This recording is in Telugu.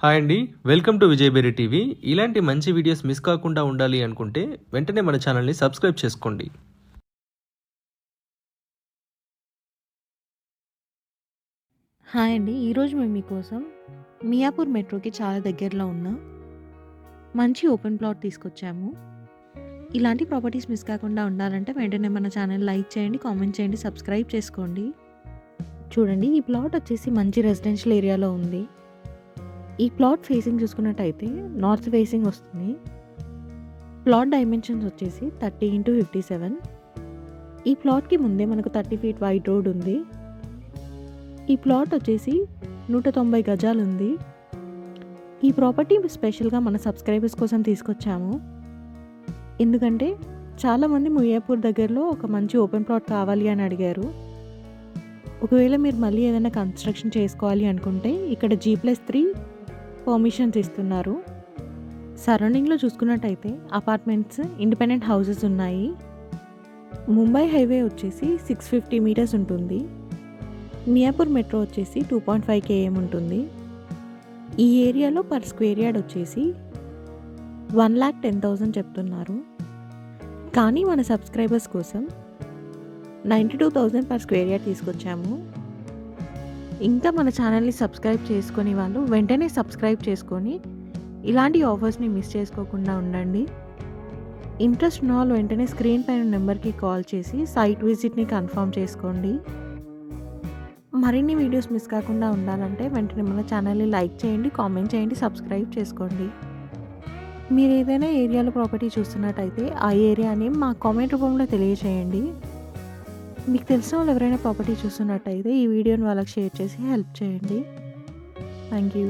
హాయ్ అండి. Welcome to Vijayabheri TV. ఇలాంటి మంచి వీడియోస్ మిస్ కాకుండా ఉండాలి అనుకుంటే వెంటనే మన ఛానల్‌ని సబ్స్క్రైబ్ చేసుకోండి. హాయ్ అండి. ఈరోజు మేము మీకోసం మియాపూర్ మెట్రోకి చాలా దగ్గరలో ఉన్న మంచి ఓపెన్ ప్లాట్ తీసుకొచ్చాము. ఇలాంటి ప్రాపర్టీస్ మిస్ కాకుండా ఉండాలంటే వెంటనే మన ఛానల్ లైక్ చేయండి, కామెంట్ చేయండి, సబ్స్క్రైబ్ చేసుకోండి. చూడండి, ఈ ప్లాట్ వచ్చేసి మంచి రెసిడెన్షియల్ ఏరియాలో ఉంది. ఈ ప్లాట్ ఫేసింగ్ చూసుకున్నట్టయితే నార్త్ ఫేసింగ్ వస్తుంది. ప్లాట్ డైమెన్షన్స్ వచ్చేసి 30x57. ఈ ప్లాట్‌కి ముందే మనకు 30 ఫీట్ వైడ్ రోడ్ ఉంది. ఈ ప్లాట్ వచ్చేసి 190 గజాలుంది. ఈ ప్రాపర్టీ స్పెషల్‌గా మన సబ్స్క్రైబర్స్ కోసం తీసుకొచ్చాము. ఎందుకంటే చాలామంది మియాపూర్ దగ్గరలో ఒక మంచి ఓపెన్ ప్లాట్ కావాలి అని అడిగారు. ఒకవేళ మీరు మళ్ళీ ఏదైనా కన్స్ట్రక్షన్ చేసుకోవాలి అనుకుంటే ఇక్కడ G+3 పర్మిషన్స్ ఇస్తున్నారు. సరౌండింగ్‌లో చూసుకున్నట్టయితే అపార్ట్మెంట్స్, ఇండిపెండెంట్ హౌసెస్ ఉన్నాయి. ముంబై హైవే వచ్చేసి 650 మీటర్స్ ఉంటుంది. మియాపూర్ మెట్రో వచ్చేసి 2.5 km ఉంటుంది. ఈ ఏరియాలో పర్ స్క్వేర్ యార్డ్ వచ్చేసి 1,10,000 చెప్తున్నారు. కానీ మన సబ్స్క్రైబర్స్ కోసం 92,000 పర్ స్క్వేర్ యార్డ్ తీసుకొచ్చాము. ఇంకా మన ఛానల్ని సబ్స్క్రైబ్ చేసుకొని వాళ్ళు వెంటనే సబ్స్క్రైబ్ చేసుకొని ఇలాంటి ఆఫర్స్ని మిస్ చేసుకోకుండా ఉండండి. ఇంట్రెస్ట్ ఉన్న వాళ్ళు వెంటనే స్క్రీన్ పైన నెంబర్కి కాల్ చేసి సైట్ విజిట్ని కన్ఫర్మ్ చేసుకోండి. మరిన్ని వీడియోస్ మిస్ కాకుండా ఉండాలంటే వెంటనే మన ఛానల్ని లైక్ చేయండి, కామెంట్ చేయండి, సబ్స్క్రైబ్ చేసుకోండి. మీరు ఏదైనా ఏరియాలో ప్రాపర్టీ చూస్తున్నట్టయితే ఆ ఏరియాని మా కామెంట్ రూపంలో తెలియచేయండి. మీకు తెలిసిన వాళ్ళు ఎవరైనా ప్రాపర్టీ చూస్తున్నట్టయితే ఈ వీడియోని వాళ్ళకి షేర్ చేసి హెల్ప్ చేయండి. Thank you.